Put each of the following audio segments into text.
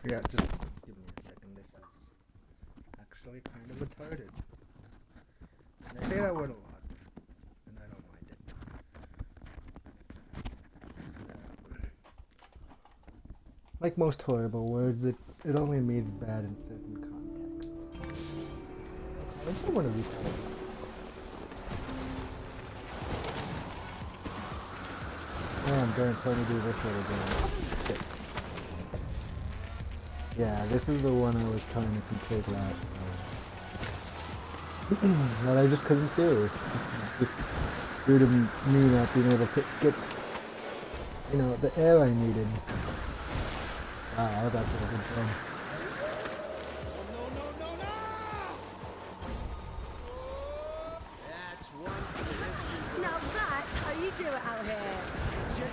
Yeah, just give me a second. This is actually kind of retarded. And I say that word a lot, and I don't mind it. Like most horrible words, it only means bad in certain contexts. I don't want to be told. I'm going to do this one again. Shit. Yeah, this is the one I was trying to complete last time. That I just couldn't do. Just due to me not being able to get, the air I needed. Wow, that was actually a good thing. That's one. Now that's how you do it out here.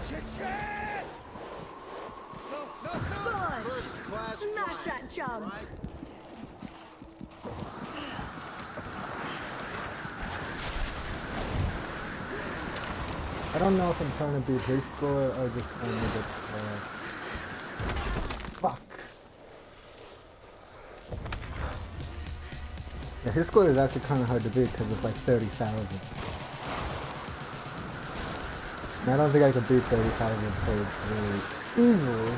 Shit! No. Bush! Smash that jump! Right. I don't know if I'm trying to beat his score or just trying to get, fuck. Yeah, his score is actually kind of hard to beat because it's like 30,000. And I don't think I could beat 30,000 points very easily.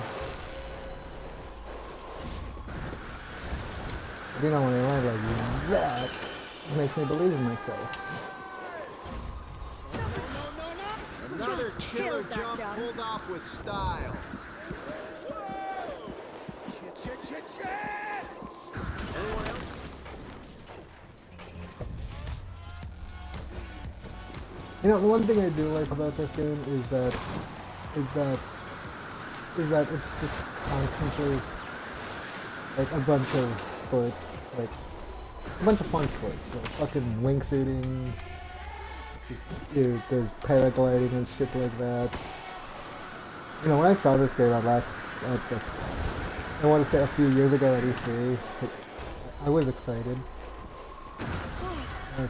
But when I land like that, it makes me believe in myself. Another killer jump pulled off with style. Shit! Anyone else? The one thing I do like about this game is that it's just constantly like a bunch of sports, like a bunch of fun sports, like fucking wingsuiting. There's paragliding and shit like that. When I saw this game I want to say a few years ago at E3, I was excited.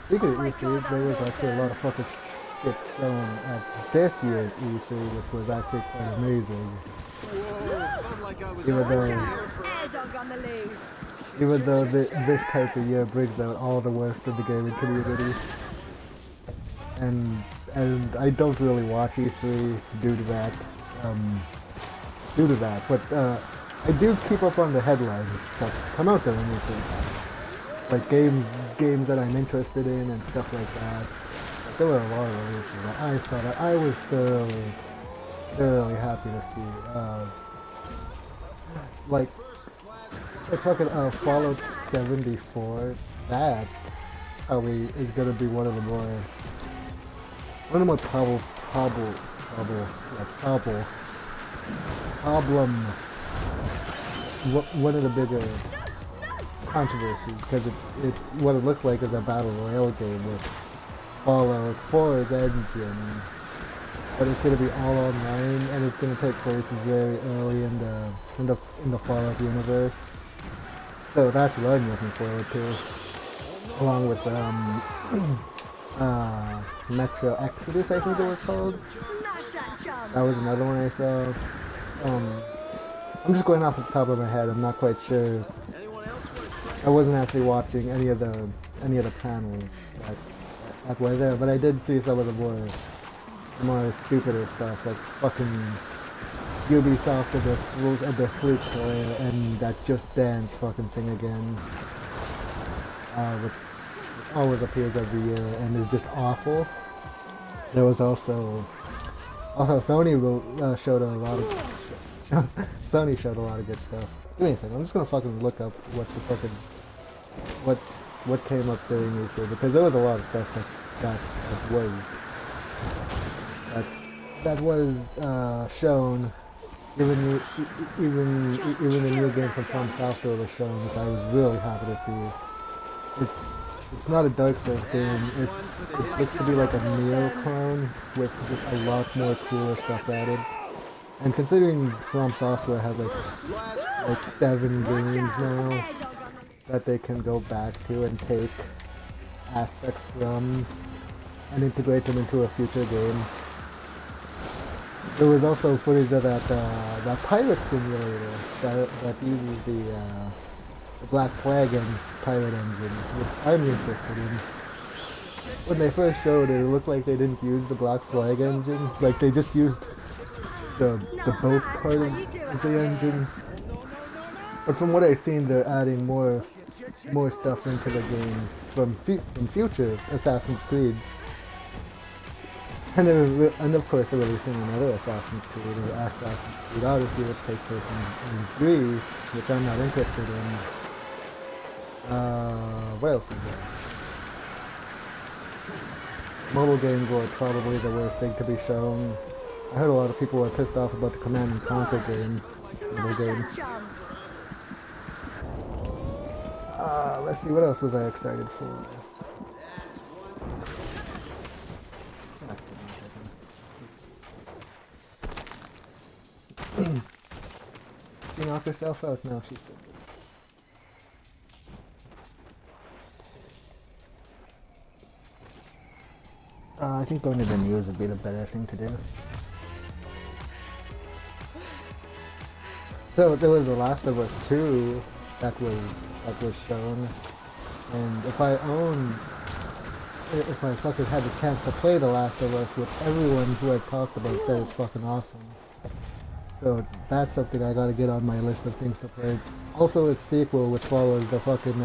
Speaking of E3, there was actually a lot of fucking shit shown at this year's E3, which was actually quite amazing. Even though this type of year brings out all the worst of the gaming community. And I don't really watch E3 due to that. But I do keep up on the headlines that come out during E3, like games that I'm interested in and stuff like that. There were a lot of releases that I saw that I was thoroughly happy to see. Like the fucking Fallout 74. That probably is gonna be one of the more one of the bigger controversies, because it's what it looks like is a battle royale game with Fallout 4's engine, but it's going to be all online and it's going to take place very early in the Fallout universe. So that's what I'm looking forward to, along with Metro Exodus, I think it was called. That was another one I saw. I'm just going off the top of my head. I'm not quite sure. I wasn't actually watching any of the panels that were there, but I did see some of the more stupider stuff, like fucking Ubisoft and the Flute player and that Just Dance fucking thing again, which always appears every year and is just awful. There was also Sony showed a lot of Sony showed a lot of good stuff. Give me a second. I'm just gonna fucking look up what came up during E3, because there was a lot of stuff that was shown. Even the new game from From Software was shown, which I was really happy to see. It's not a Dark Souls game. It looks to be like a Neo clone with just a lot more cooler stuff added. And considering From Software has like 7 games now that they can go back to and take aspects from and integrate them into a future game, There was also footage of that pirate simulator that uses the Black Flag and pirate engine, which I'm interested in. When they first showed it, it looked like they didn't use the Black Flag engine. Like they just used the boat part of the engine. But from what I've seen, they're adding more stuff into the game from future Assassin's Creeds. And of course they're releasing another Assassin's Creed, or Assassin's Creed Odyssey, which takes place in Greece, which I'm not interested in. What else is there? Mobile games were probably the worst thing to be shown. I heard a lot of people were pissed off about the Command and Conquer game. Let's see, what else was I excited for? She knocked herself out, now she's still good. I think going to the news would be the better thing to do. So there was The Last of Us 2 that was shown, and if I fucking had the chance to play The Last of Us, which everyone who I've talked about said it's fucking awesome. So that's something I gotta get on my list of things to play. Also its sequel, which follows the fucking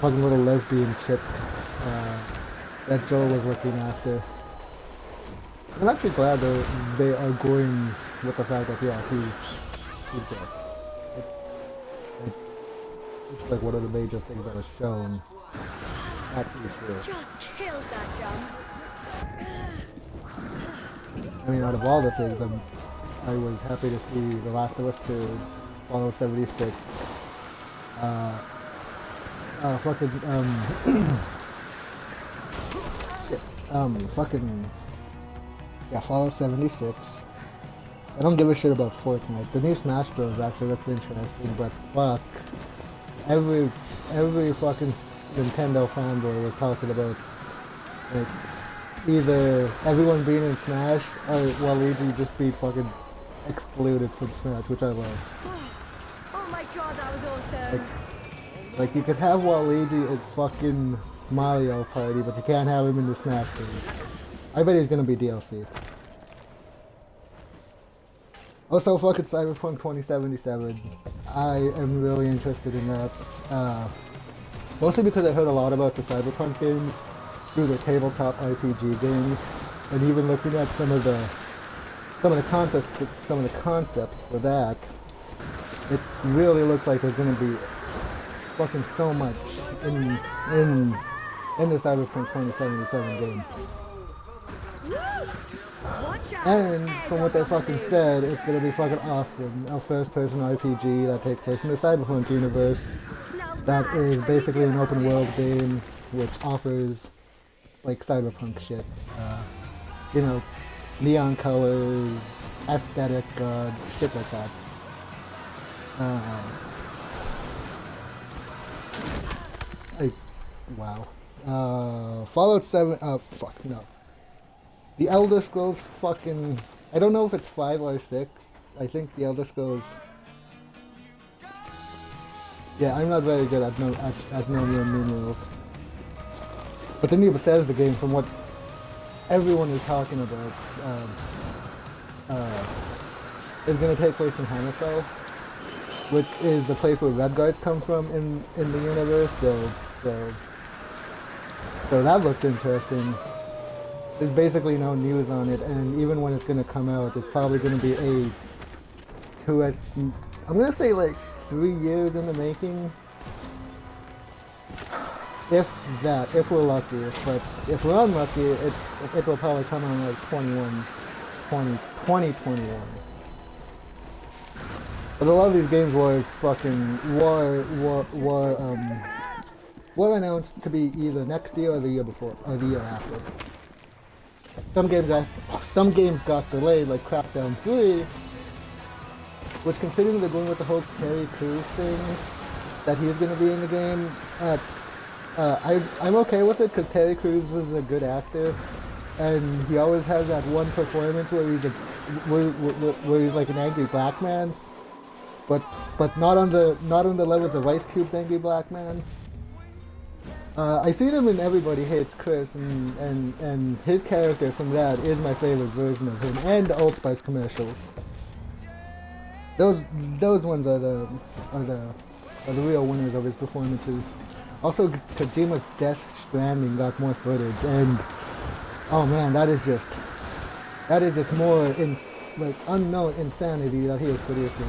little lesbian chick that Joel was looking after. I'm actually glad they are going with the fact that he's dead. It's like one of the major things that was shown. Not too sure. Just killed that jump. I mean, out of all the things, I was happy to see The Last of Us 2, Fallout 76, Fallout 76. I don't give a shit about Fortnite. The new Smash Bros. Actually looks interesting, but fuck. Every fucking Nintendo fanboy was talking about, like, either everyone being in Smash or Waluigi just be fucking excluded from Smash, which I love. Oh my god, that was awesome. Like you could have Waluigi in fucking Mario Party, but you can't have him in the Smash game. I bet he's gonna be DLC. Also, fucking Cyberpunk 2077. I am really interested in that. Mostly because I heard a lot about the Cyberpunk games through the tabletop RPG games, and even looking at some of the concepts for that, it really looks like there's gonna be fucking so much in the Cyberpunk 2077 game. And from what they fucking said, it's gonna be fucking awesome. A first-person RPG that takes place in the Cyberpunk universe. That is basically an open-world game which offers like cyberpunk shit. Neon colors, aesthetic gods, shit like that. Wow. Fallout 7, fuck no. The Elder Scrolls fucking, I don't know if it's 5 or 6. I think the Elder Scrolls, yeah, I'm not very good at knowing numerals. But the new Bethesda game, from what everyone is talking about, is going to take place in Hammerfell, which is the place where Redguards come from in the universe. So that looks interesting. There's basically no news on it, and even when it's going to come out, it's probably going to be I'm going to say like 3 years in the making. If we're lucky. But if we're unlucky, it will probably come out like 2021. But a lot of these games were were announced to be either next year or the year before, or the year after. Some games got delayed, like Crackdown 3, which, considering they're going with the whole Terry Crews thing, that he's going to be in the game, I'm okay with it because Terry Crews is a good actor. and he always has that one performance where he's where he's like an angry black man, but not on the levels of Ice Cube's angry black man. I seen him in Everybody Hates Chris, and his character from that is my favorite version of him, and the Old Spice commercials. Those ones are the real winners of his performances. Also, Kojima's Death Stranding got more footage, and oh man, that is just more like unknown insanity that he is producing.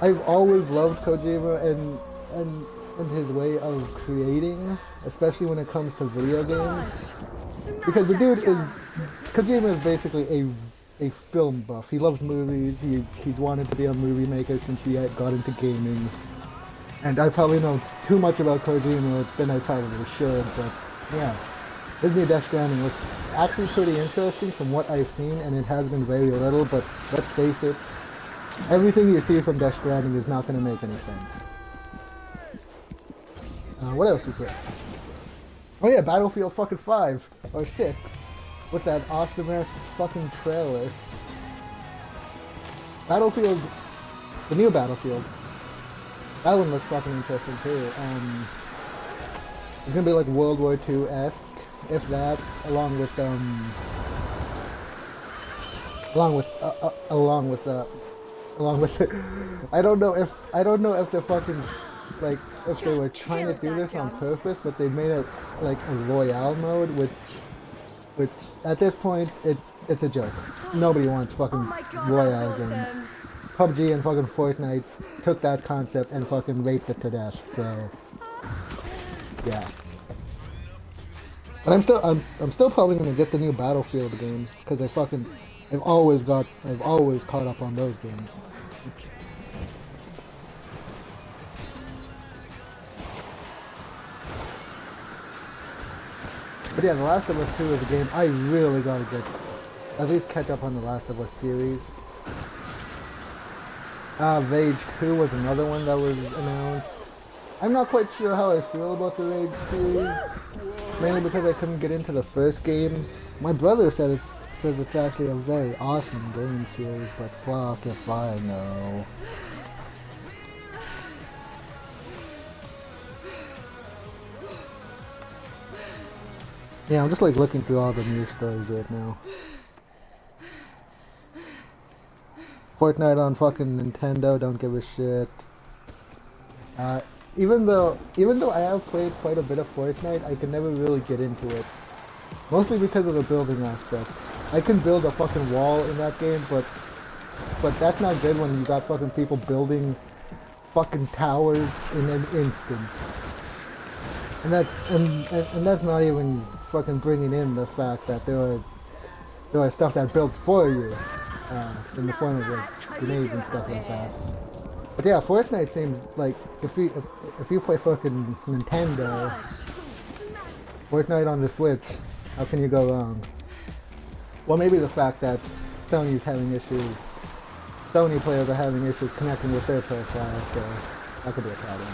I've always loved Kojima and his way of creating, especially when it comes to video games, because Kojima is basically a film buff. He loves movies. He's wanted to be a movie maker since he got into gaming. And I probably know too much about Kojima than I probably should, but yeah. His new Death Stranding looks actually pretty interesting from what I've seen, and it has been very little, but let's face it, everything you see from Death Stranding is not going to make any sense. What else is there? Oh yeah, Battlefield fucking 5, or 6, with that awesome-ass fucking trailer. Battlefield, the new Battlefield. That one looks fucking interesting too. It's gonna be like World War II-esque, if that, along with I don't know if they're fucking like if they were trying to do this on purpose, but they made it like a Royale mode, which at this point it's a joke. Nobody wants fucking Royale games. PUBG and fucking Fortnite took that concept and fucking raped it to death. So yeah. But I'm still probably gonna get the new Battlefield game because I've always caught up on those games. But yeah, The Last of Us 2 is a game I really gotta at least catch up on the Last of Us series. Rage 2 was another one that was announced. I'm not quite sure how I feel about the Rage series, mainly because I couldn't get into the first game. My brother says it's actually a very awesome game series, but fuck if I know. Yeah, I'm just like looking through all the news stories right now. Fortnite on fucking Nintendo, don't give a shit. Even though I have played quite a bit of Fortnite, I can never really get into it. Mostly because of the building aspect. I can build a fucking wall in that game, but that's not good when you got fucking people building fucking towers in an instant. And that's not even fucking bringing in the fact that there are stuff that builds for you, in the form of like grenades and stuff like that. But yeah, Fortnite seems like if you play fucking Nintendo, Fortnite on the Switch, how can you go wrong? Well, maybe the fact that Sony's having issues, Sony players are having issues connecting with their profile, so that could be a problem.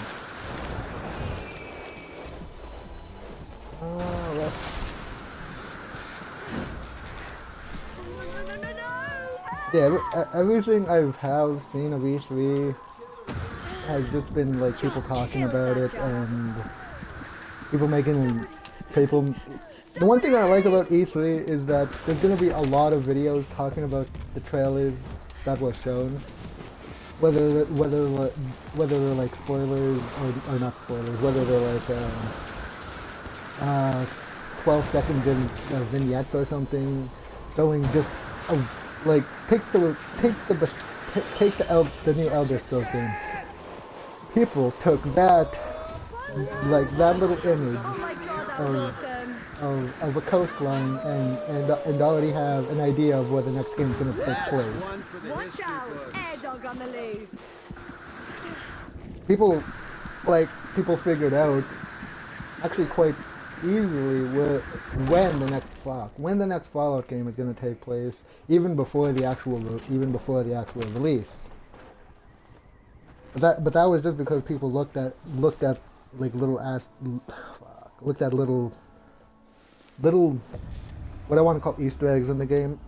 Yeah, everything I have seen of E3 has just been like people talking about it and people making people. The one thing I like about E3 is that there's gonna be a lot of videos talking about the trailers that were shown, whether they're like spoilers or not spoilers, whether they're like 12-second vignettes or something, showing just like take the new Elder Scrolls game. People took that little image of a coastline and already have an idea of where the next game is going to take place. Watch out, air dog on the loose. People figured out actually quite easily when the next Fallout game is going to take place, even before the actual release. But that was just because people looked at little little, what I want to call Easter eggs in the game.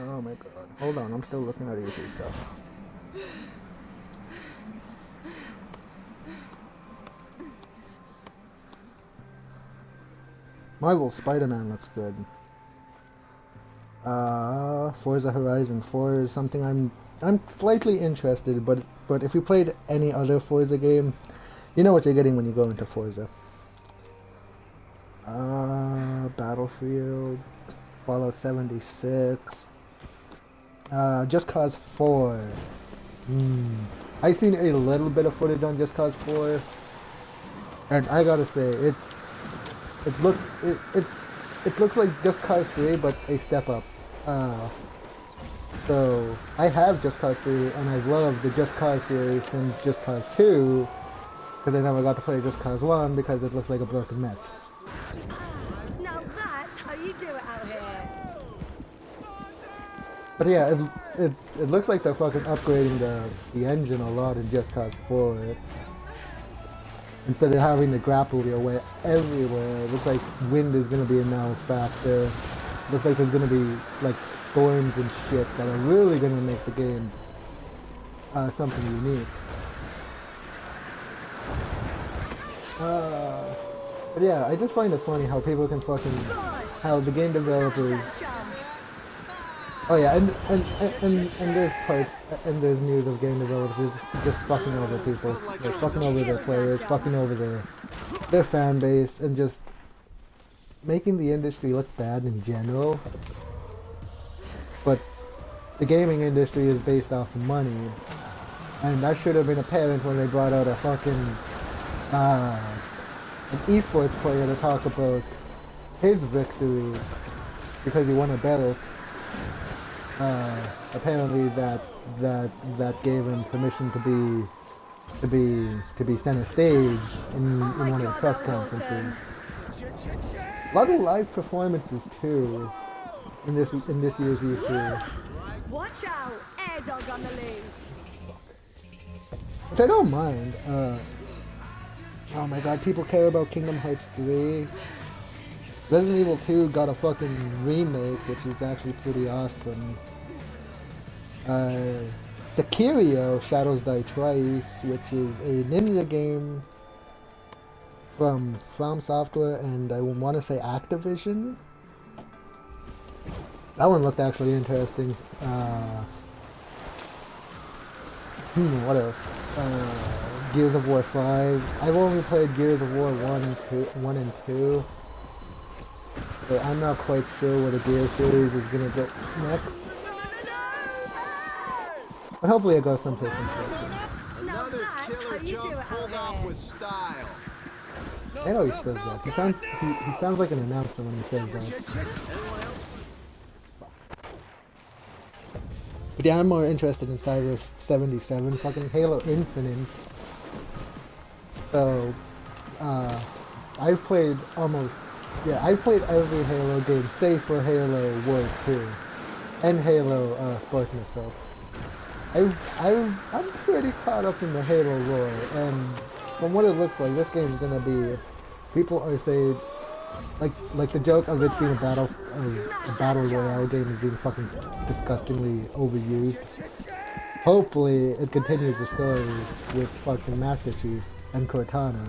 Oh my god. Hold on, I'm still looking at YouTube stuff. Marvel Spider-Man looks good. Forza Horizon 4 is something I'm slightly interested, but if you played any other Forza game, you know what you're getting when you go into Forza. Battlefield, Fallout 76, Just Cause 4. I've seen a little bit of footage on Just Cause 4, and I gotta say, it looks like Just Cause 3, but a step up. So I have Just Cause 3, and I've loved the Just Cause series since Just Cause 2, because I never got to play Just Cause 1 because it looks like a broken mess. Now that's how you do it out here. But yeah, it looks like they're fucking upgrading the engine a lot in Just Cause 4. Instead of having the grapple wheel way everywhere, it looks like wind is going to be a now factor. Looks like there's going to be like storms and shit that are really going to make the game something unique. But yeah, I just find it funny how people can fucking, how the game developers. Oh yeah, and there's parts, and there's news of game developers just fucking over people. They're fucking over their players, fucking over their fan base, and just making the industry look bad in general. But the gaming industry is based off of money, and that should have been apparent when they brought out a fucking an esports player to talk about his victory because he won a belt. Apparently that gave him permission to be center stage in one of the press conferences. A lot of live performances too in this year's E3. Watch out, air dog on the lead. Which I don't mind. Oh my god, people care about Kingdom Hearts 3. Resident Evil 2 got a fucking remake, which is actually pretty awesome. Sekiro Shadows Die Twice, which is a ninja game from Software and I want to say Activision. That one looked actually interesting. What else? Gears of War 5. I've only played Gears of War 1 and 2. So I'm not quite sure where the Gears series is gonna go next. But hopefully it goes someplace interesting. Another killer jump pulled off with style. I know he says that. He sounds like an announcer when he says that. But yeah, I'm more interested in Cyber 77, fucking Halo Infinite. So, I've played every Halo game, save for Halo Wars 2, and Halo Spartan Assault. I'm pretty caught up in the Halo lore, and from what it looks like, this game's gonna be, people are saying, like the joke of it being a battle royale game is being fucking disgustingly overused. Hopefully, it continues the story with fucking Master Chief and Cortana.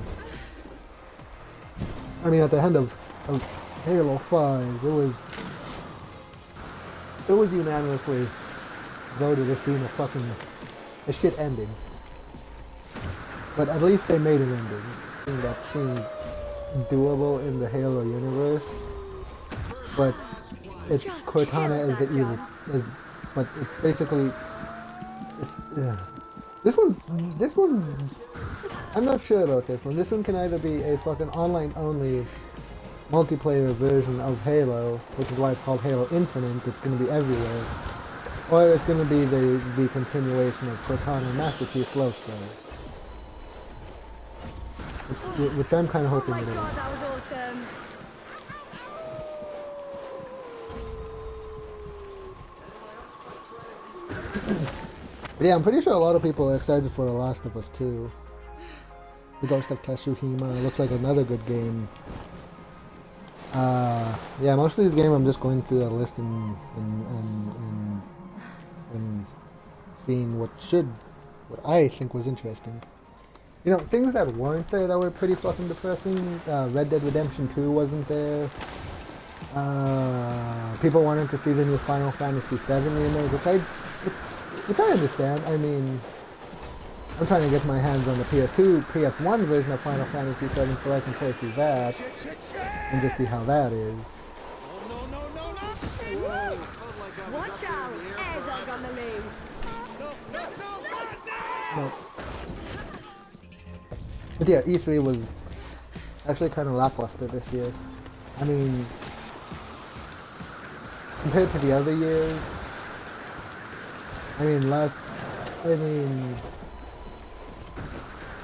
I mean, at the end of Halo 5, it was unanimously voted as being a shit ending. But at least they made an ending that seems doable in the Halo universe. But it's Cortana as the evil, but it's basically this one's I'm not sure about this one. This one can either be a fucking online only multiplayer version of Halo, which is why it's called Halo Infinite, it's going to be everywhere, or it's going to be the continuation of Cortana and Master Chief's love story. Which I'm kind of hoping it is. Oh my god, that was awesome. But yeah, I'm pretty sure a lot of people are excited for The Last of Us 2. The Ghost of Tsushima looks like another good game. Yeah, most of these games I'm just going through a list and seeing what I think was interesting. You know, things that weren't there that were pretty fucking depressing. Red Dead Redemption 2 wasn't there. People wanted to see the new Final Fantasy 7 remake, which I understand. I mean, I'm trying to get my hands on the PS2, PS1 version of Final Fantasy 7 so I can play through that and just see how that is. Watch out! Air dog on the loose! Nope. But yeah, E3 was actually kind of lackluster this year. I mean, compared to the other years, I mean,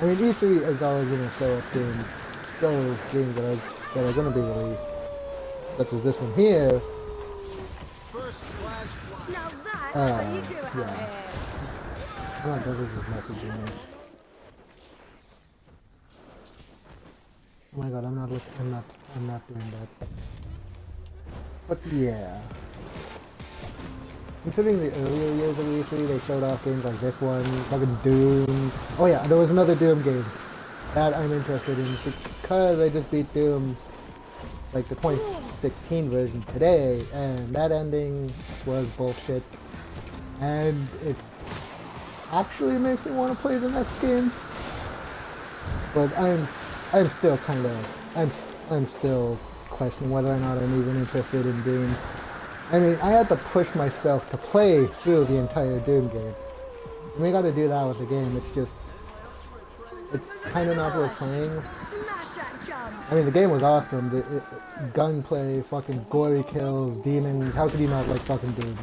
E3 is always going to show games that are going to be released, such as this one here. Now that's how you do it out Yeah. here! I'm not sure this is messaging me. Oh my god, I'm not doing that. But yeah. Considering the earlier years of E3, they showed off games like this one, fucking Doom. Oh yeah, there was another Doom game that I'm interested in because I just beat Doom, like the 2016 version today, and that ending was bullshit. And it actually makes me want to play the next game. But I'm still kind of, I'm still questioning whether or not I'm even interested in Doom. I mean, I had to push myself to play through the entire Doom game. And we gotta do that with the game. It's kind of not worth playing. Smash that jump! I mean, the game was awesome. Gunplay, fucking gory kills, demons. How could you not like fucking Doom?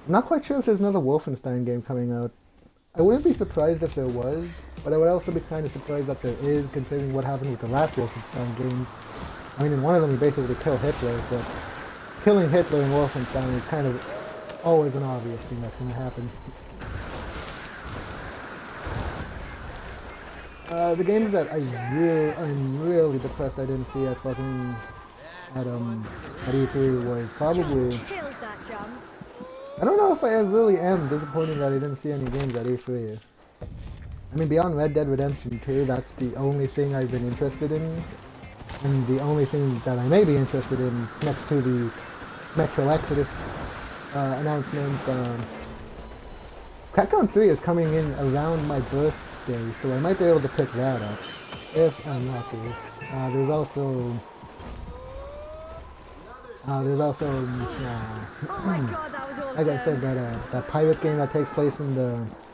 I'm not quite sure if there's another Wolfenstein game coming out. I wouldn't be surprised if there was, but I would also be kind of surprised that there is, considering what happened with the last Wolfenstein games. I mean, in one of them you basically kill Hitler, but killing Hitler in Wolfenstein is kind of always an obvious thing that's going to happen. The games that I'm really depressed I didn't see at E3 was probably... Killed that jump! I don't know if I really am disappointed that I didn't see any games at E3. I mean, beyond Red Dead Redemption 2, that's the only thing I've been interested in. And the only thing that I may be interested in next to the Metro Exodus announcement. Crackdown 3 is coming in around my birthday, so I might be able to pick that up if I'm lucky. There's also Oh my god, that was awesome! like I said, that pirate game that takes place in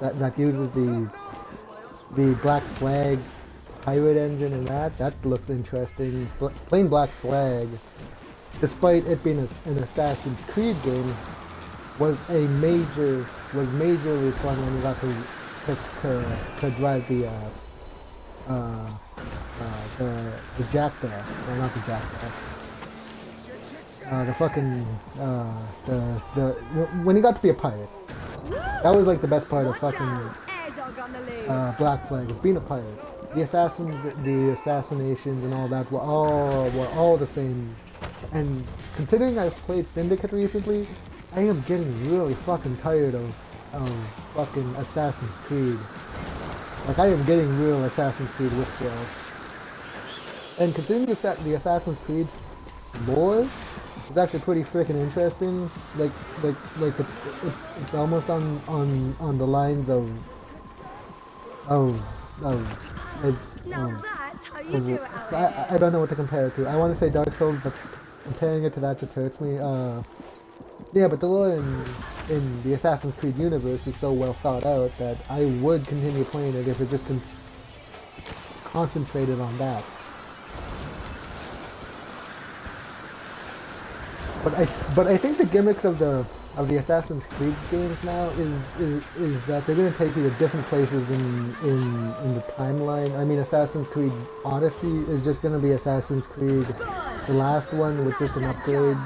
that uses the Black Flag pirate engine and that looks interesting. Playing Black Flag, despite it being an Assassin's Creed game, was majorly fun when you got to drive the jackdaw. Well, not the jackdaw. When you got to be a pirate. That was like the best part of fucking Black Flag, is being a pirate. The assassins, the assassinations and all that were all the same. And considering I've played Syndicate recently, I am getting really fucking tired of fucking Assassin's Creed. Like, I am getting real Assassin's Creed withdrawal. And considering the Assassin's Creed lore is actually pretty freaking interesting. It's almost on the lines of Now that's how you do it out here. I don't know what to compare it to. I want to say Dark Souls, but comparing it to that just hurts me. Yeah, but the lore in the Assassin's Creed universe is so well thought out that I would continue playing it if it just concentrated on that. But I think the gimmicks of the Assassin's Creed games now is that they're going to take you to different places in the timeline. I mean, Assassin's Creed Odyssey is just going to be Assassin's Creed, the last one, with just an upgrade.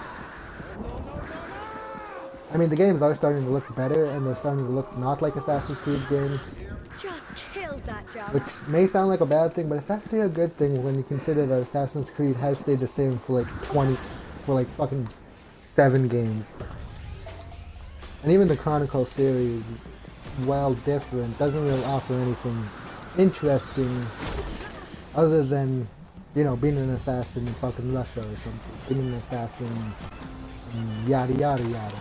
I mean, the games are starting to look better, and they're starting to look not like Assassin's Creed games. Just killed that which may sound like a bad thing, but it's actually a good thing when you consider that Assassin's Creed has stayed the same for like fucking 7 games. And even the Chronicle series, while different, doesn't really offer anything interesting other than, you know, being an assassin in fucking Russia or something. Being an assassin, yada yada yada.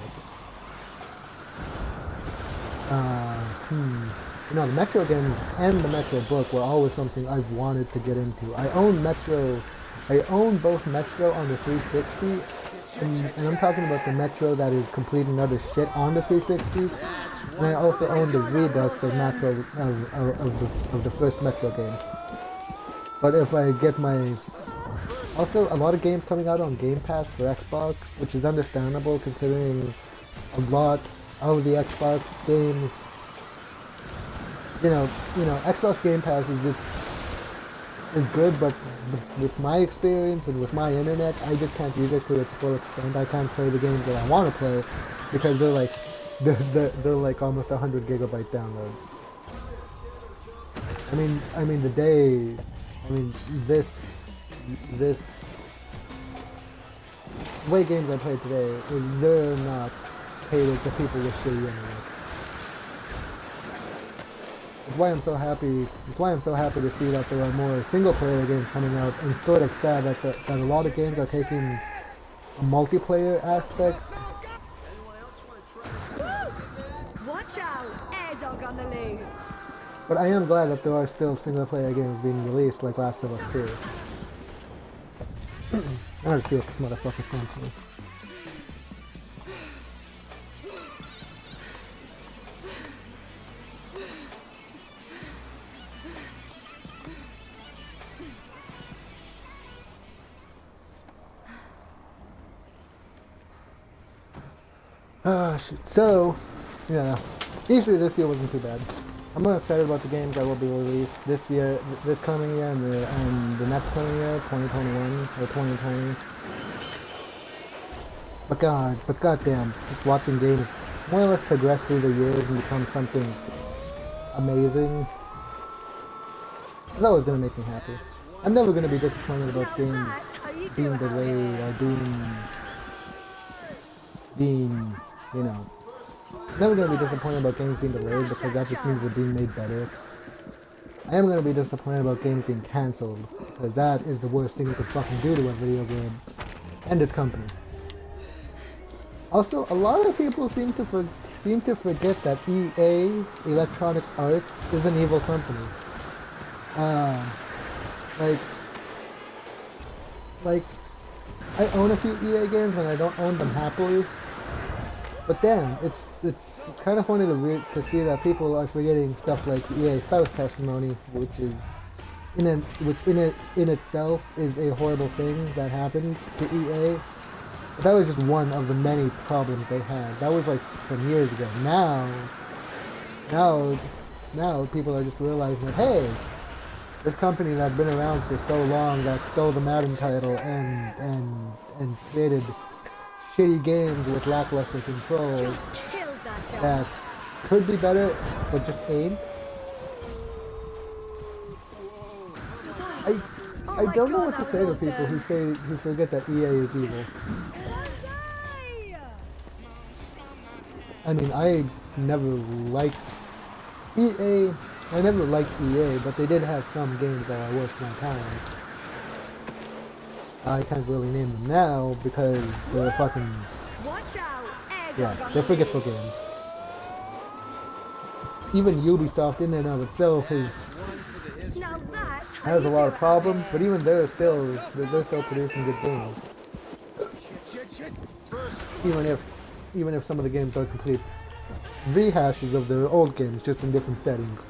You know, the Metro games and the Metro book were always something I've wanted to get into. I own both Metro on the 360, and I'm talking about the Metro that is complete and utter shit on the 360, and I also own the Redux of Metro of the first Metro game. But if I get my... Also, a lot of games coming out on Game Pass for Xbox, which is understandable considering a lot of the Xbox games, you know, Xbox Game Pass is good, but with my experience and with my internet, I just can't use it to its full extent. I can't play the games that I want to play because they're like almost 100 gigabyte downloads. I mean the way games I play today, they're not catered to people with shitty internet. That's why I'm so happy to see that there are more single-player games coming out, and sort of sad that a lot of games are taking a multiplayer aspect. Watch out! Air dog on the loose! But I am glad that there are still single-player games being released, like Last of Us 2. I gotta see what this motherfucker's saying to me. Ah, shit. So, yeah, E3 this year wasn't too bad. I'm more excited about the games that will be released this year, this coming year, and the next coming year, 2021 or 2020. But goddamn, just watching games more or less progress through the years and become something amazing, it's always gonna make me happy. I'm never gonna be disappointed about games being delayed or being, you know, never going to be disappointed about games being delayed because that just means they're being made better. I am going to be disappointed about games being cancelled because that is the worst thing you could fucking do to a video game and its company. Also, a lot of people seem to forget that EA, Electronic Arts, is an evil company. Like, I own a few EA games and I don't own them happily. But damn, it's kind of funny to see that people are forgetting stuff like EA spouse testimony, which in itself is a horrible thing that happened to EA. But that was just one of the many problems they had. That was like from years ago. Now people are just realizing that, hey, this company that's been around for so long, that stole the Madden title and created shitty games with lackluster controls that could be better, but just ain't. I don't know what to say to people who forget that EA is evil. I mean, I never liked EA, but they did have some games that are worth my time. I can't really name them now because they're fucking... Yeah, they're forgetful games. Even Ubisoft in and of itself has a lot of problems, but even they're still producing good games. Even if some of the games are complete rehashes of their old games, just in different settings.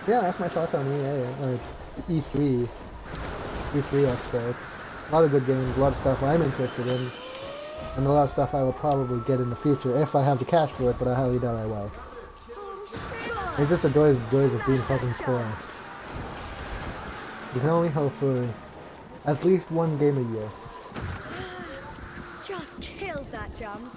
Yeah, that's my thoughts on EA, or E3 Expo. A lot of good games, a lot of stuff I'm interested in, and a lot of stuff I will probably get in the future if I have the cash for it, but I highly doubt I will. It's just the joys of being fucking spoiled. You can only hope for at least one game a year. Just killed that jump.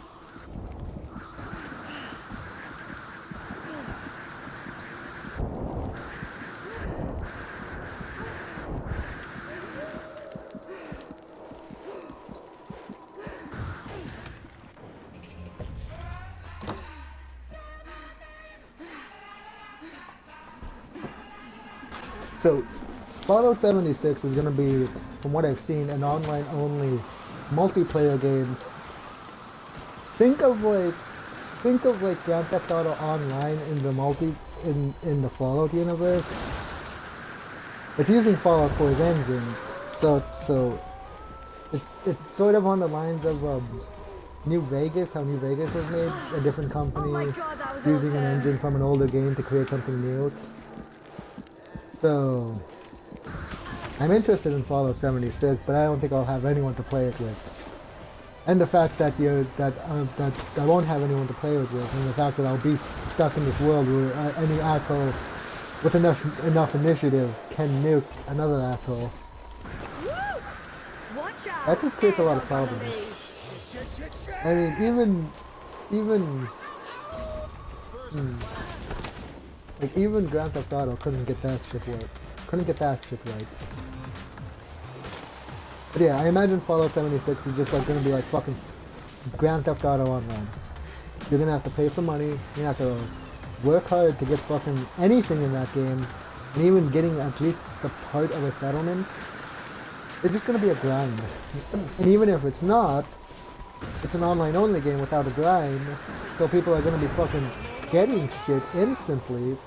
So, Fallout 76 is gonna be, from what I've seen, an online-only multiplayer game. Think of like Grand Theft Auto Online in the Fallout universe. It's using Fallout 4's engine, so it's sort of on the lines of New Vegas, how New Vegas was made, a different company using an engine from an older game to create something new. So I'm interested in Fallout 76, but I don't think I'll have anyone to play it with. And the fact that that I won't have anyone to play it with, and the fact that I'll be stuck in this world where any asshole with enough initiative can nuke another asshole. That just creates a lot of problems. I mean, even Grand Theft Auto couldn't get that shit right. But yeah, I imagine Fallout 76 is just like gonna be like fucking Grand Theft Auto Online. You're gonna have to pay for money, you're gonna have to work hard to get fucking anything in that game, and even getting at least the part of a settlement, it's just gonna be a grind. And even if it's not, it's an online only game without a grind, so people are gonna be fucking getting shit instantly.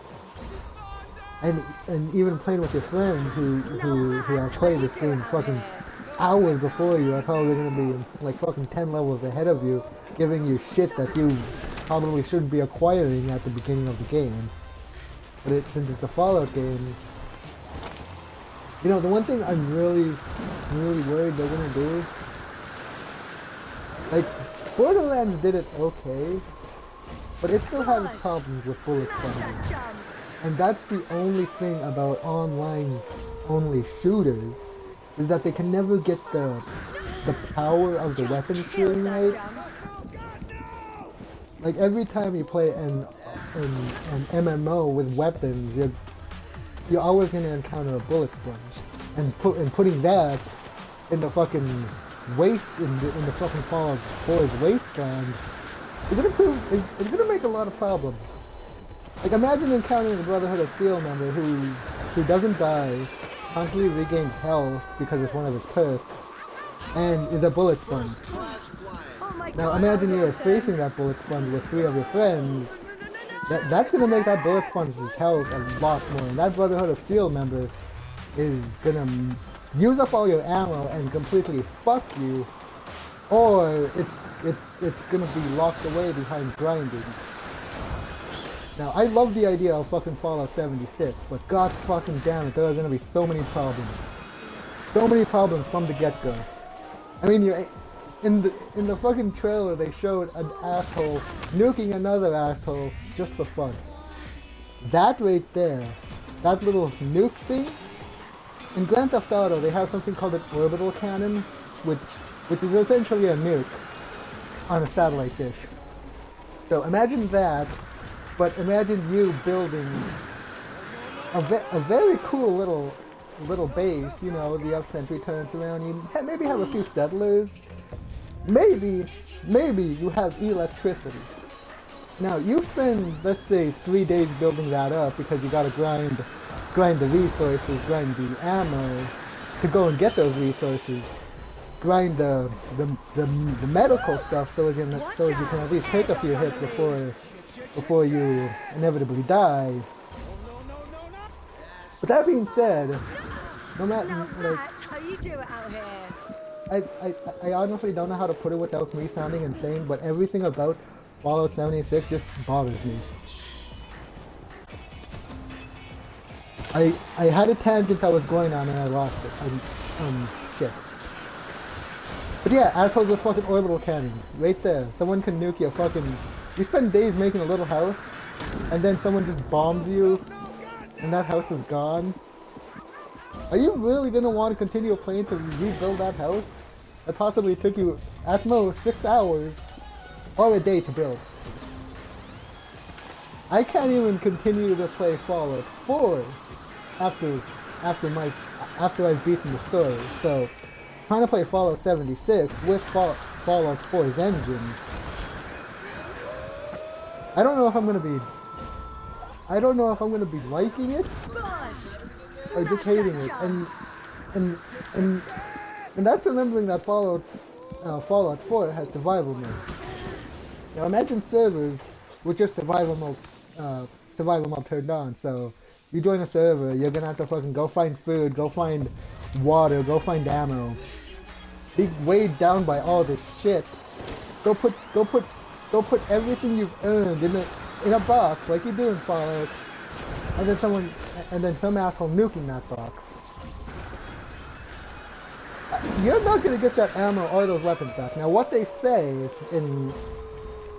And even playing with your friends who have played this game fucking hours before you are probably gonna be like fucking 10 levels ahead of you, giving you shit that you probably shouldn't be acquiring at the beginning of the game. But since it's a Fallout game, you know, the one thing I'm really worried they're gonna do, like, Borderlands did it okay, but it still has problems with bullet sponges. And that's the only thing about online-only shooters, is that they can never get the power of the weapons feeling right. Like every time you play an MMO with weapons, you're always gonna encounter a bullet sponge, and putting that in the fucking waste in the fucking Fallout 4's wasteland, it's gonna make a lot of problems. Like imagine encountering a Brotherhood of Steel member who doesn't die, constantly regains health because it's one of his perks, and is a bullet sponge. Now imagine you're facing that bullet sponge with 3 of your friends. That's gonna make that bullet sponge's health a lot more, and that Brotherhood of Steel member is gonna use up all your ammo and completely fuck you, or it's gonna be locked away behind grinding. Now, I love the idea of fucking Fallout 76, but god fucking damn it, there are gonna be so many problems. So many problems from the get-go. I mean, in the fucking trailer, they showed an asshole nuking another asshole just for fun. That right there, that little nuke thing, in Grand Theft Auto, they have something called an orbital cannon, which is essentially a nuke on a satellite dish. So imagine that, but imagine you building a very cool little base, you know, the up-sentry turns around, you maybe have a few settlers, maybe you have electricity. Now, you spend, let's say, 3 days building that up because you gotta grind the resources, grind the ammo to go and get those resources, grind the medical stuff so as you can at least take a few hits before you inevitably die. But that being said, no matter, like, how you do it out here. I honestly don't know how to put it without me sounding insane, but everything about Fallout 76 just bothers me. I had a tangent I was going on and I lost it. Shit. But yeah, assholes with fucking orbital cannons. Right there. Someone can nuke you fucking... You spend days making a little house, and then someone just bombs you, and that house is gone. Are you really gonna want to continue playing to rebuild that house? That possibly took you, at most, 6 hours, or a day to build. I can't even continue to play Fallout 4 after I've beaten the story. So, trying to play Fallout 76 with Fallout 4's engine, I don't know if I'm gonna be liking it. are just hating it, and and and that's remembering that Fallout 4 has survival mode. Now imagine servers with just survival mode turned on. So you join a server, you're gonna have to fucking go find food, go find water, go find ammo, be weighed down by all this shit. Go put everything you've earned in a box like you do in Fallout, and then some asshole nuking that box. You're not gonna get that ammo or those weapons back. Now, what they say in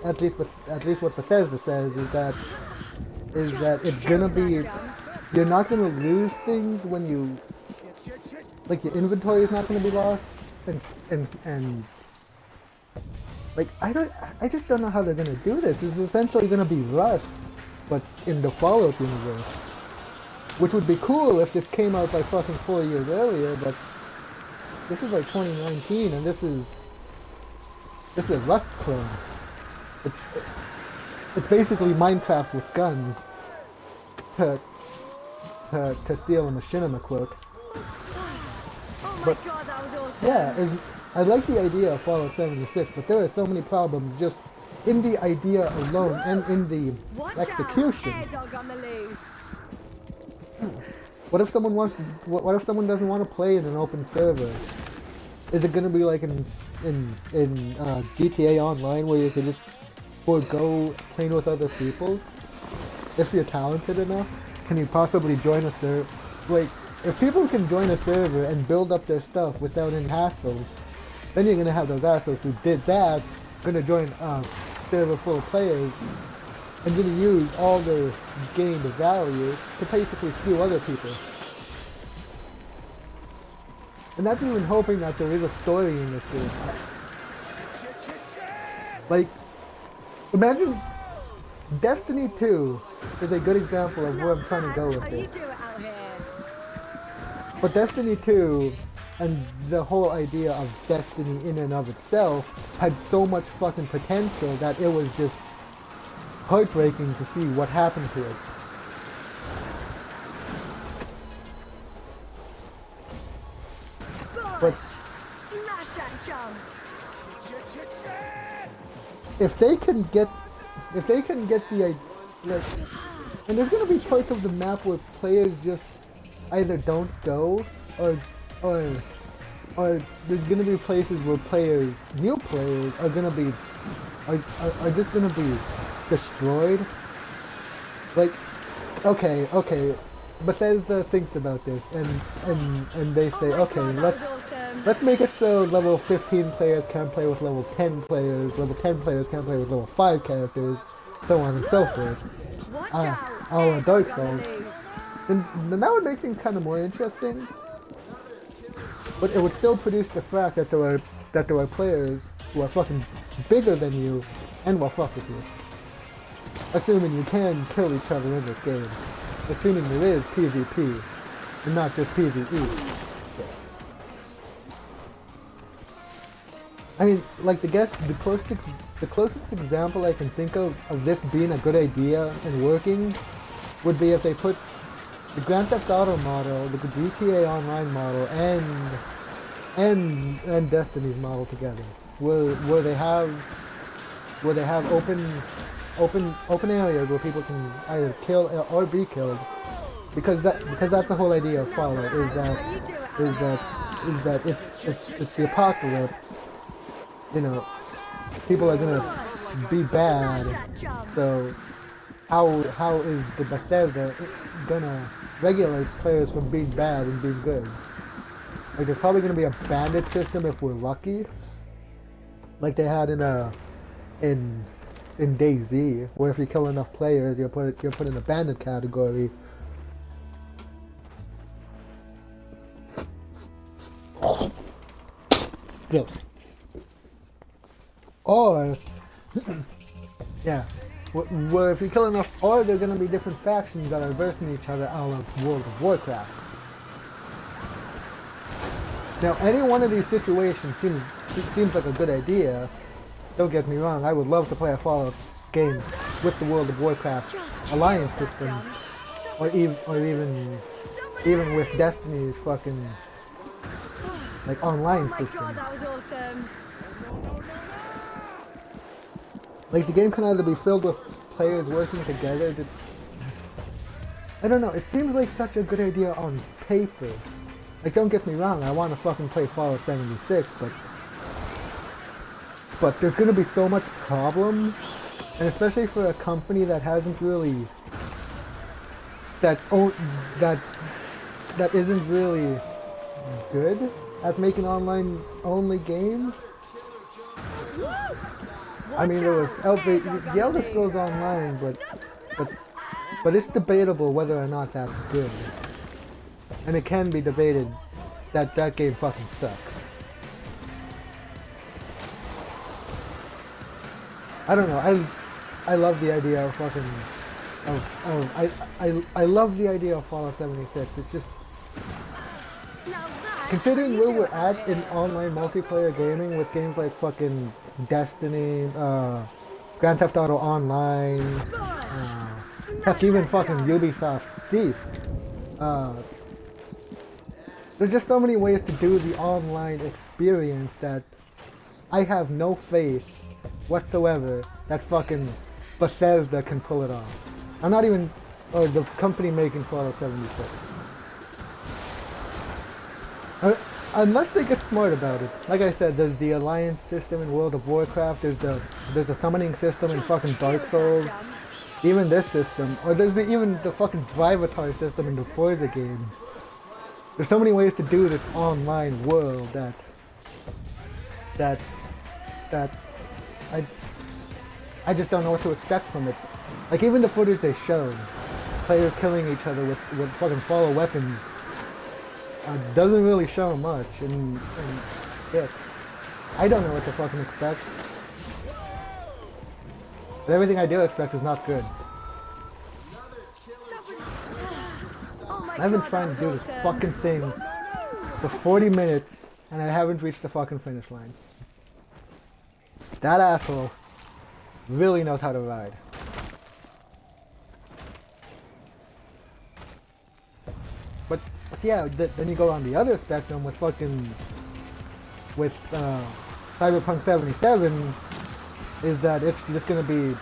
at least what Bethesda says is that it's gonna be, you're not gonna lose things when you, like, your inventory is not gonna be lost, and like I just don't know how they're gonna do this. It's essentially gonna be Rust, but in the Fallout universe, which would be cool if this came out like fucking 4 years earlier. But this is like 2019, and this is a Rust clone. It's basically Minecraft with guns to steal a machinima cloak. Oh my But god, that was awesome. yeah, I like the idea of Fallout 76, but there are so many problems just in the idea alone and in the Watch execution. out, air dog on the loose. What if someone what if someone doesn't want to play in an open server? Is it gonna be like in GTA Online where you can just forego playing with other people? If you're talented enough, can you possibly join a server? Like, if people can join a server and build up their stuff without any hassles, then you're gonna have those assholes who did that gonna join a server full of players and gonna use all their gained value to basically screw other people. And that's even hoping that there is a story in this game. Like, imagine Destiny 2 is a good example of where I'm trying to go with How you this. do it out here? But Destiny 2 and the whole idea of Destiny in and of itself had so much fucking potential that it was just heartbreaking to see what happened to it. But Smash that jump. if they can get the like, and there's gonna be parts of the map where players just either don't go or there's gonna be places where new players are gonna be are just gonna be destroyed. Like, okay, Bethesda thinks about this and they say, okay, let's make it so level 15 players can't play with level 10 players, level 10 players can't play with level 5 characters, so on and so forth. Watch out. Our Dark Souls. Then that would make things kind of more interesting. But it would still produce the fact that there are players who are fucking bigger than you and will fuck with you. Assuming you can kill each other in this game. Assuming there is PvP and not just PvE. I mean, like, the closest example I can think of this being a good idea and working would be if they put the Grand Theft Auto model, the GTA Online model, and Destiny's model together, where they have open areas where people can either kill or be killed, because that's the whole idea of Fallout is that it's the apocalypse. You know, people are gonna be bad, so how is the Bethesda gonna regulate players from being bad and being good? Like, there's probably gonna be a bandit system if we're lucky, like they had in DayZ, where if you kill enough players, you're put in the bandit category. Yes. Or, yeah, where if you kill enough, or there are going to be different factions that are versing each other out of World of Warcraft. Now, any one of these situations seems like a good idea. Don't get me wrong, I would love to play a Fallout game with the World of Warcraft alliance system, or even even with Destiny's fucking like online Oh my system. god, that was awesome. Like the game can either be filled with players working together to... I don't know, it seems like such a good idea on paper. Like don't get me wrong, I want to fucking play Fallout 76, but there's gonna be so much problems, and especially for a company that hasn't really... that isn't really good at making online only games. I mean, there was the Elder Scrolls Online, but it's debatable whether or not that's good, and it can be debated that that game fucking sucks. I don't know. I love the idea of fucking I love the idea of Fallout 76. It's just considering where we're at in online multiplayer gaming with games like fucking Destiny, Grand Theft Auto Online, heck, even fucking Ubisoft Steep. There's just so many ways to do the online experience that I have no faith whatsoever that fucking Bethesda can pull it off. I'm not even, or the company making Fallout 76. Unless they get smart about it. Like I said, there's the alliance system in World of Warcraft, there's a summoning system in fucking Dark Souls, even this system, or there's even the fucking Drivatar system in the Forza games. There's so many ways to do this online world that I just don't know what to expect from it. Like even the footage they showed, players killing each other with fucking follow weapons, doesn't really show much, and shit. I don't know what to fucking expect. But everything I do expect is not good. I've been trying to do this fucking thing for 40 minutes, and I haven't reached the fucking finish line. That asshole really knows how to ride. But yeah, then you go on the other spectrum with fucking... with Cyberpunk 77, is that it's just gonna be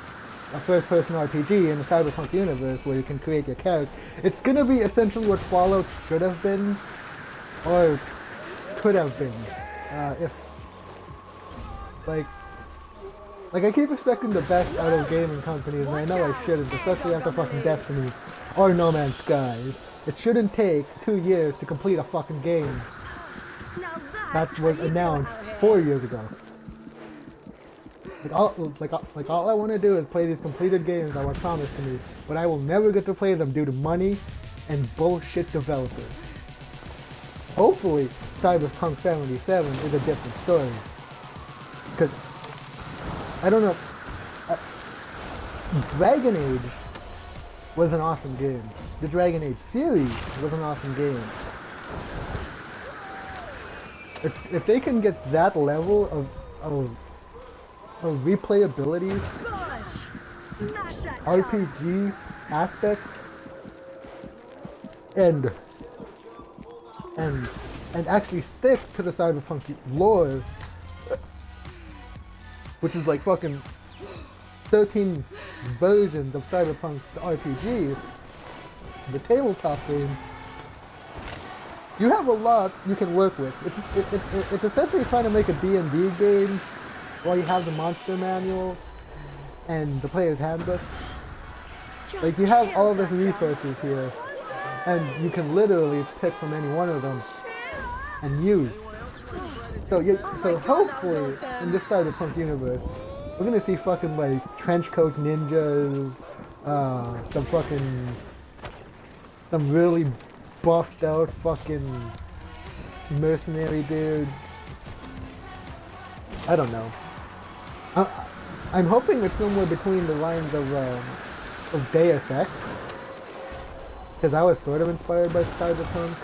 a first-person RPG in the Cyberpunk universe where you can create your character. It's gonna be essentially what Fallout should have been, or could have been, if... Like I keep expecting the best out of gaming companies, and I know I shouldn't, especially after fucking Destiny or No Man's Sky. It shouldn't take 2 years to complete a fucking game that was announced 4 years ago. Like all I want to do is play these completed games that were promised to me, but I will never get to play them due to money and bullshit developers. Hopefully, Cyberpunk 77 is a different story. Because, I don't know, Dragon Age was an awesome game. The Dragon Age series was an awesome game. If they can get that level of replayability, RPG aspects, and actually stick to the Cyberpunk lore, which is like fucking 13 versions of Cyberpunk the RPG, the tabletop game, you have a lot you can work with. It's essentially trying to make a D&D game while you have the monster manual and the player's handbook. Like you have all these resources here, and you can literally pick from any one of them and use. So hopefully in this Cyberpunk universe, we're gonna see fucking like trenchcoat ninjas, some really buffed out fucking mercenary dudes. I don't know. I'm hoping it's somewhere between the lines of Deus Ex, because I was sort of inspired by Cyberpunk.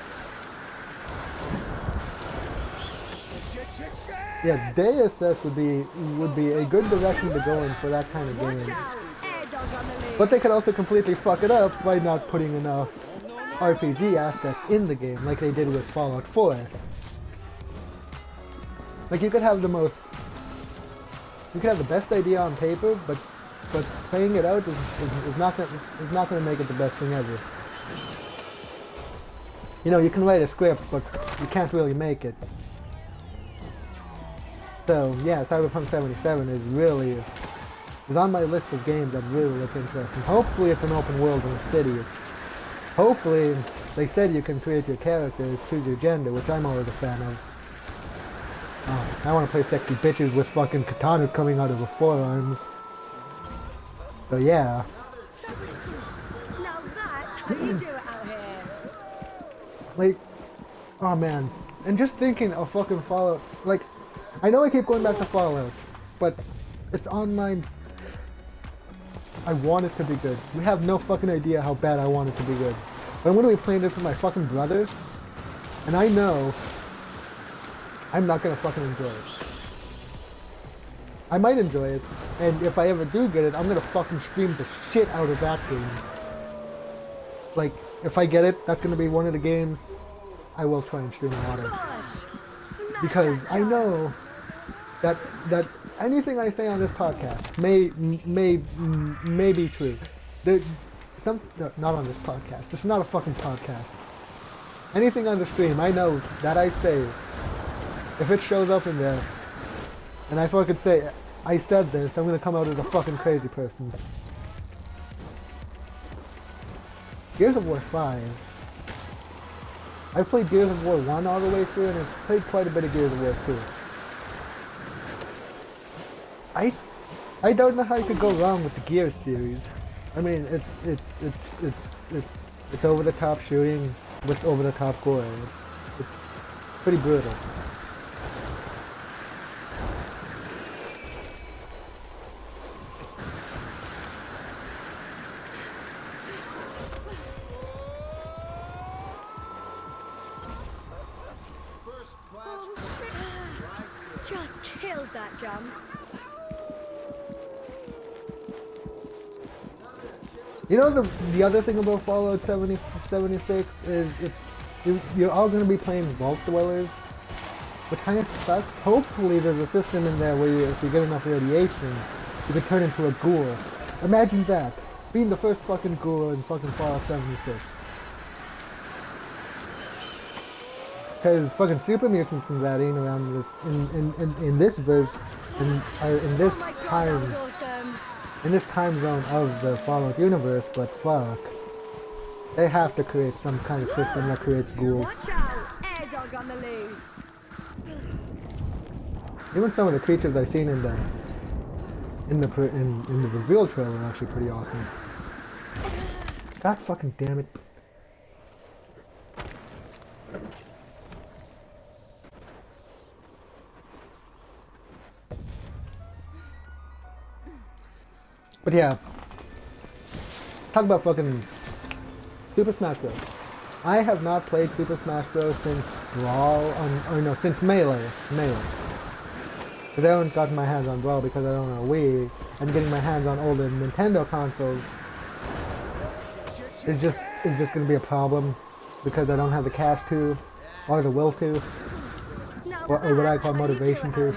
Yeah, Deus Ex would be a good direction to go in for that kind of game. But they could also completely fuck it up by not putting enough RPG aspects in the game, like they did with Fallout 4. Like you could have the best idea on paper, but playing it out is not gonna make it the best thing ever. You know, you can write a script, but you can't really make it. So yeah, Cyberpunk 77 is on my list of games that really look interesting. Hopefully it's an open world in a city. Hopefully, they said you can create your character, choose your gender, which I'm always a fan of. I want to play sexy bitches with fucking katanas coming out of her forearms. So yeah. Now that's how you do it out here. Like, oh man. And just thinking of fucking Fallout, like, I know I keep going back to Fallout, but it's online. I want it to be good. We have no fucking idea how bad I want it to be good. But I'm gonna be playing this with my fucking brothers, and I know I'm not gonna fucking enjoy it. I might enjoy it, and if I ever do get it, I'm gonna fucking stream the shit out of that game. Like, if I get it, that's gonna be one of the games I will try and stream a lot of. Because I know that anything I say on this podcast may be true. No, not on this podcast. It's not a fucking podcast. Anything on the stream, I know that I say, if it shows up in there, and I fucking say, I said this, I'm gonna come out as a fucking crazy person. Gears of War 5. I've played Gears of War 1 all the way through, and I've played quite a bit of Gears of War 2. I don't know how you could go wrong with the Gears series. I mean, it's over the top shooting with over the top gore. It's pretty brutal. Just killed that jump. You know the other thing about Fallout 76 is you're all going to be playing Vault Dwellers, which kind of sucks. Hopefully there's a system in there where if you get enough radiation, you can turn into a ghoul. Imagine that, being the first fucking ghoul in fucking Fallout 76. Because fucking super mutants and that ain't around in this version, in this time. Awesome. In this time zone of the Fallout universe, but fuck. They have to create some kind of system that creates ghouls. Watch out, air dog on the loose. Even some of the creatures I've seen in the reveal trailer are actually pretty awesome. God fucking damn it. But yeah, talk about fucking Super Smash Bros. I have not played Super Smash Bros. Since Brawl, since Melee. Because I haven't gotten my hands on Brawl because I don't know Wii, and getting my hands on older Nintendo consoles is just going to be a problem because I don't have the cash to, or the will to, or what I call motivation to.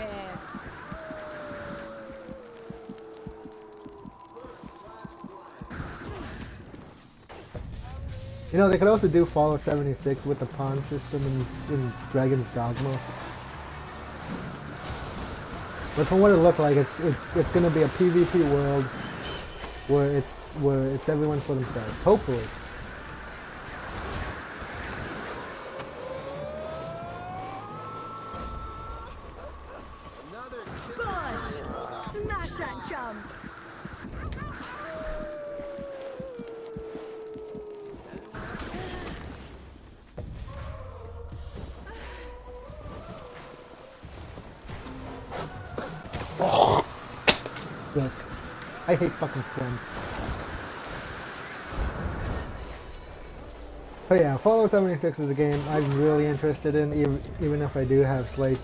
You know, they could also do Fallout 76 with the pawn system in Dragon's Dogma. But from what it looked like, it's gonna be a PvP world where it's everyone for themselves. Hopefully. Push! Smash that jump! Yes. I hate fucking Flynn. But yeah, Fallout 76 is a game I'm really interested in, even if I do have slight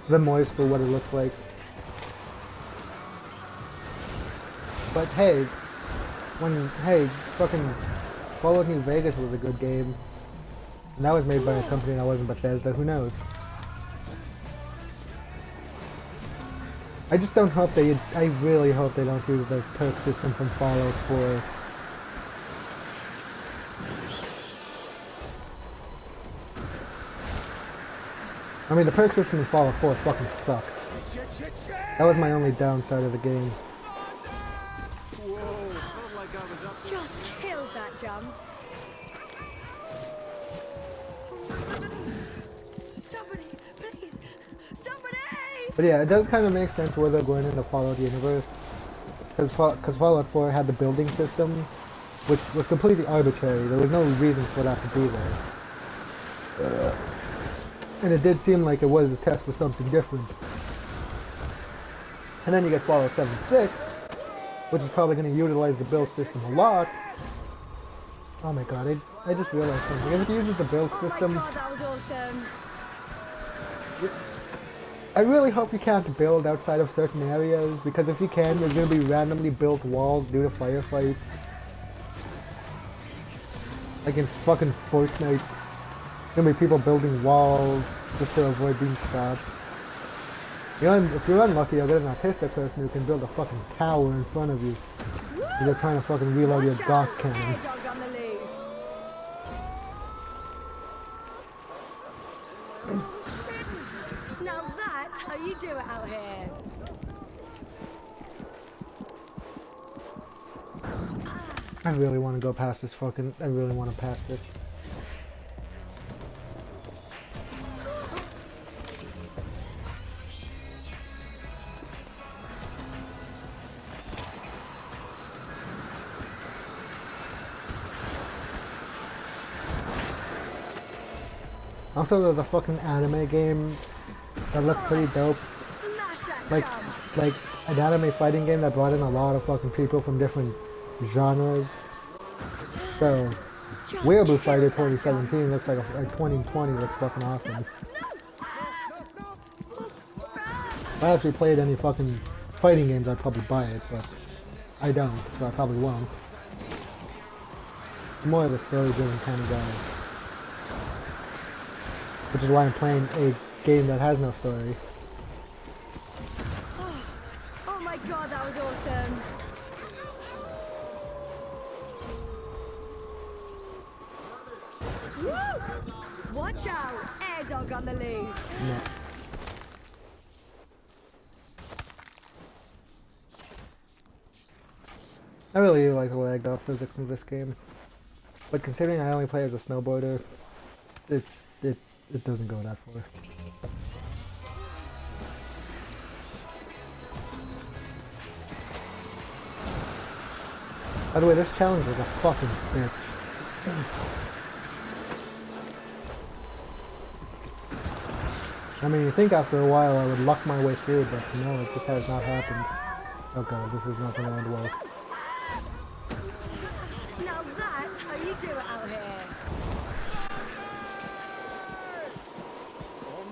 remorse for what it looks like. But hey, Fallout New Vegas was a good game. And that was made by a company that wasn't Bethesda, who knows? I just don't hope I really hope they don't use the perk system from Fallout 4. I mean, the perk system in Fallout 4 fucking sucked. That was my only downside of the game. Just killed that jump. Somebody, please, somebody! But yeah, it does kind of make sense where they're going in the Fallout universe. Because Fallout 4 had the building system, which was completely arbitrary. There was no reason for that to be there. And it did seem like it was a test for something different. And then you get Fallout 76, which is probably going to utilize the build system a lot. Oh my god, I just realized something. If it uses the build system... Oh my god, that was awesome. I really hope you can't build outside of certain areas, because if you can, there's going to be randomly built walls due to firefights. Like in fucking Fortnite. There's going to be people building walls just to avoid being shot. If you're unlucky, you'll get an autistic person who can build a fucking tower in front of you. They're trying to fucking reload your gas cannon. Now that's how you do it out here. I really want to go past this fucking... I really want to pass this. Also, there's a fucking anime game that looked pretty dope. Like an anime fighting game that brought in a lot of fucking people from different genres. So, Weeaboo Fighter 2017 looks like 2020 looks fucking awesome. If I actually played any fucking fighting games, I'd probably buy it, but I don't, so I probably won't. I'm more of a story-driven kind of guy. Which is why I'm playing a game that has no story. Oh my god, that was awesome. Woo! Watch out! Air dog on the loose. No. I really do like the lagged out physics in this game. But considering I only play as a snowboarder, it doesn't go that far. By the way, this challenge is a fucking bitch. I mean, you think after a while I would luck my way through, but no, it just has not happened. Oh god, this is not going to end well. Now that's how you do it out here.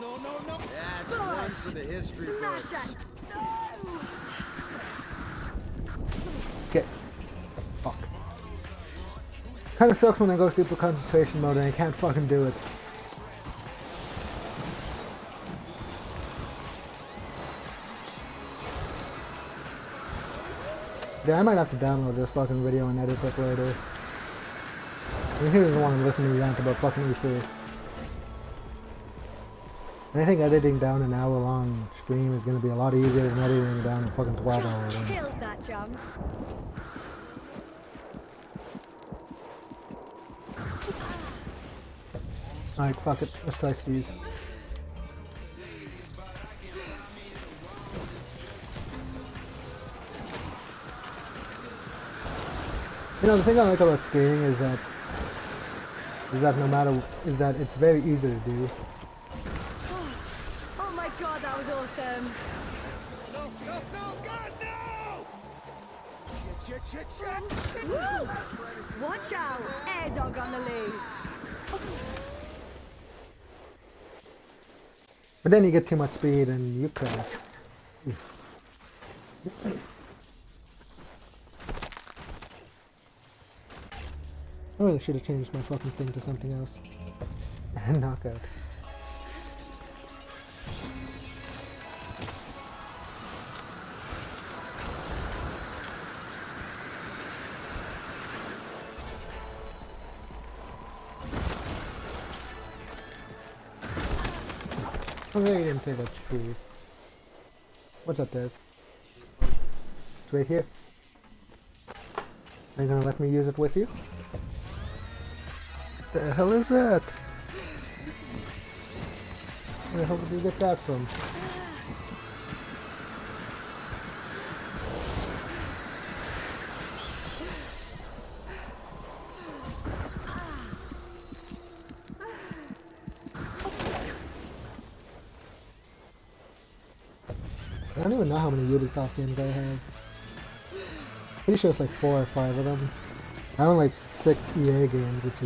No. That's one for the history books. Smash it. No! Get... Fuck. Kinda sucks when I go super concentration mode and I can't fucking do it. Yeah, I might have to download this fucking video and edit it later. I mean, who doesn't want to listen to me rant about fucking E3? And I think editing down an hour-long stream is going to be a lot easier than editing down a fucking 12-hour one. Just killed that jump. Alright, fuck it. Let's try these. You know, the thing I like about skiing is that it's very easy to do. Oh my god, that was awesome. No, God, no! Shit. Woo! Watch out! Air dog on the loose. But then you get too much speed and you crash. I really should have changed my fucking thing to something else. And knockout. I'm really didn't take that tree. What's up, Des? It's right here. Are you gonna let me use it with you? The hell is that? Where the hell did you get that from? I don't even know how many Ubisoft games I have. Pretty sure it's like 4 or 5 of them. I own like 6 EA games, which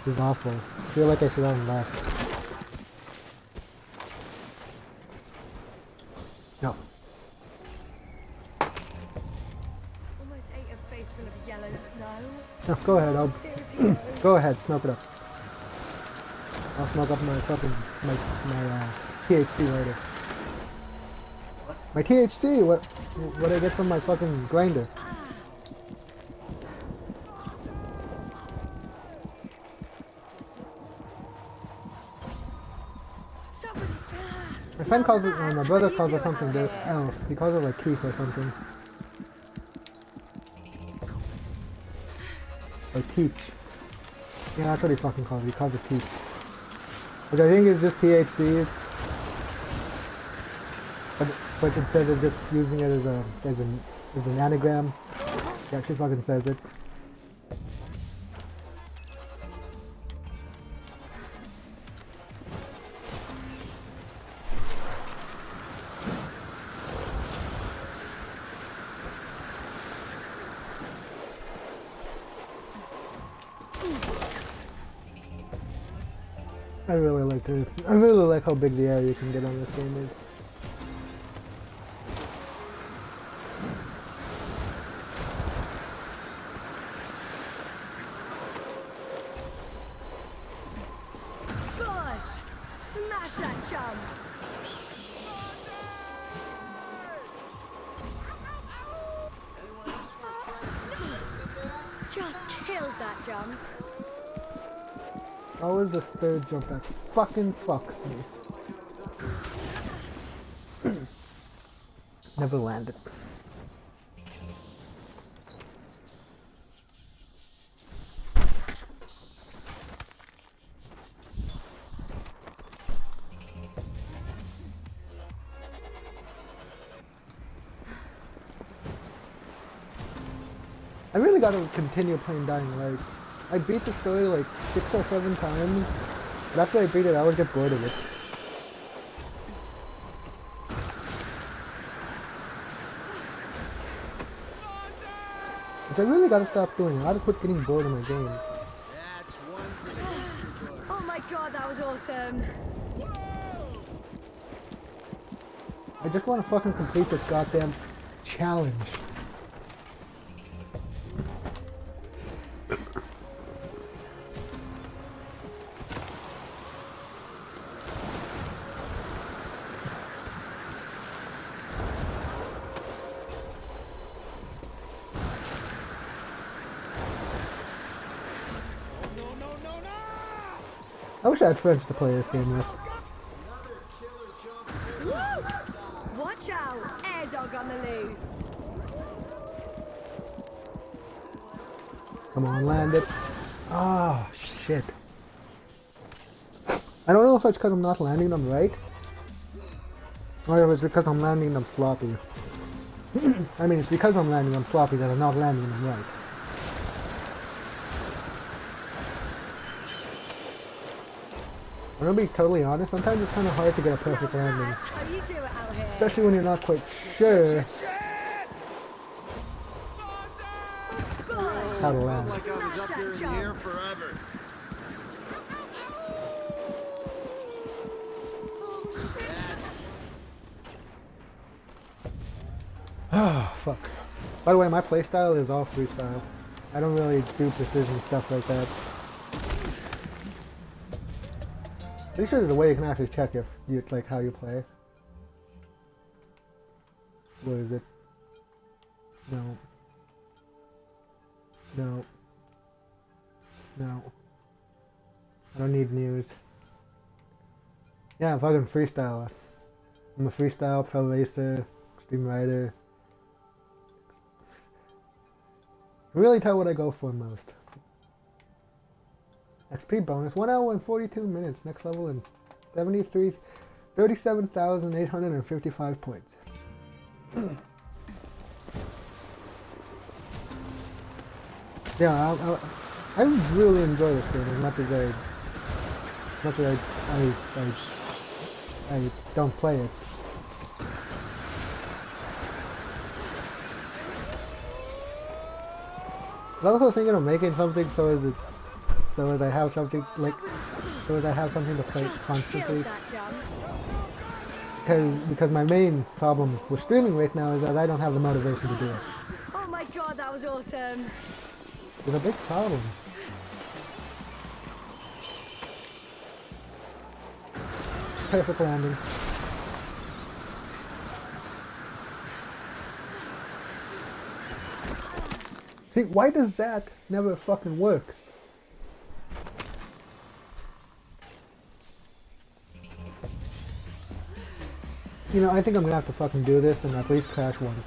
is awful. I feel like I should own less. No. Almost ate a face full of yellow snow. No, go ahead, Seriously, go ahead, smoke it up. I'll smoke up my fucking, my THC later. My THC, what I get from my fucking grinder. somebody. My friend calls it, my brother calls it something else. He calls it like keef or something. Or teach. Yeah, that's what he fucking calls it. He calls it teach. Which I think is just THC. But instead of just using it as an anagram, he actually fucking says it. I really like how big the area you can get on this game is. Gosh! Smash that chum! Just killed that jump. Always this third jump that fucking fucks me. Never landed. I really gotta continue playing Dying Light. I beat the story like 6 or 7 times, but after I beat it I would get bored of it. Which I really gotta stop doing. I gotta quit getting bored of my games. That's one for the history book. Oh my god, that was awesome! I just wanna fucking complete this goddamn challenge. I wish I had friends to play this game with. Woo! Watch out! Air dog on the loose! Come on, land it. Oh, shit. I don't know if it's because I'm not landing them right, or if it's because I'm landing them sloppy. I mean, it's because I'm landing them sloppy that I'm not landing them right. I'm gonna be totally honest, sometimes it's kind of hard to get a perfect landing. How you do it out here? Especially when you're not quite sure how to land. Like I was up there in the air forever. Oh, fuck. By the way, my playstyle is all freestyle. I don't really do precision stuff like that. Pretty sure there's a way you can actually check if you like how you play. What is it? No. No. No. I don't need news. Yeah, I'm fucking freestyler. I'm a freestyle, pro racer, extreme rider. Really tell what I go for most. XP bonus, 1 hour and 42 minutes. Next level in 37,855 points. Yeah, I really enjoy this game as much as I don't play it. I was also thinking of making something so as I have something to play constantly. Because my main problem with streaming right now is that I don't have the motivation to do it. Oh my god, that was awesome. It's a big problem. Perfect landing. See, why does that never fucking work? You know, I think I'm gonna have to fucking do this and at least crash once.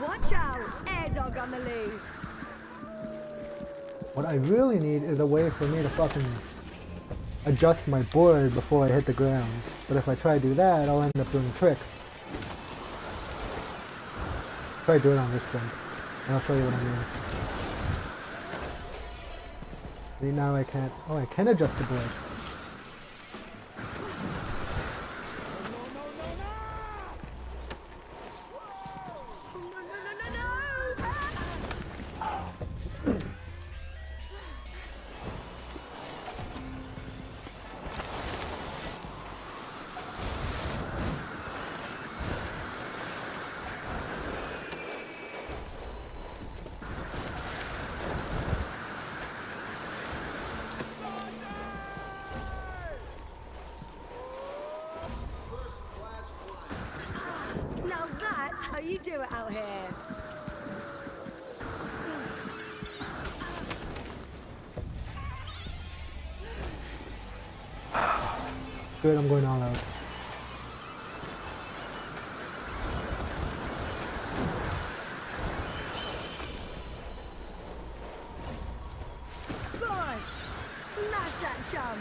Watch out! Air dog on the loose. What I really need is a way for me to fucking adjust my board before I hit the ground. But if I try to do that, I'll end up doing a trick. Try to do it on this jump, and I'll show you what I mean. See, now I can't. Oh, I can adjust the board. Now that's how you do it out here. Good, I'm going all out. Push! Smash that jump!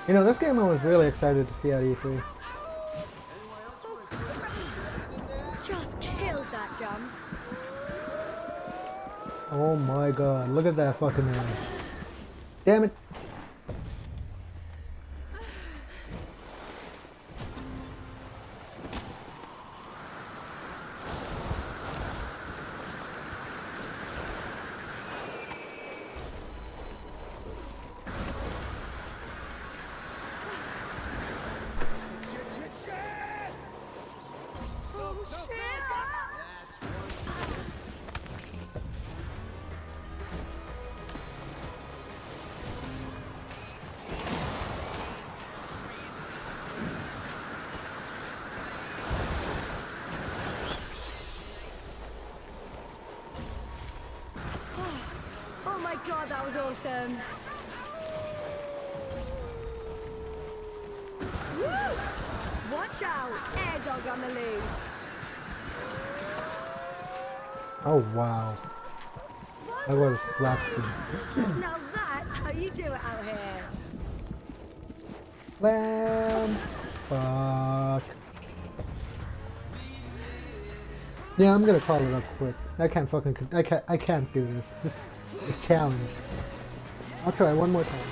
You know, this game I was really excited to see at E3. Just killed that jump. Oh my god, look at that fucking man. Damn it. Oh shit! Oh my god, that was awesome! Woo! Watch out! Air dog on the loose! Oh wow. That was slap screen. Now that's how you do it out here! Land. Fuck. Yeah, I'm gonna call it up quick. I can't do this. This challenge. I'll try one more time.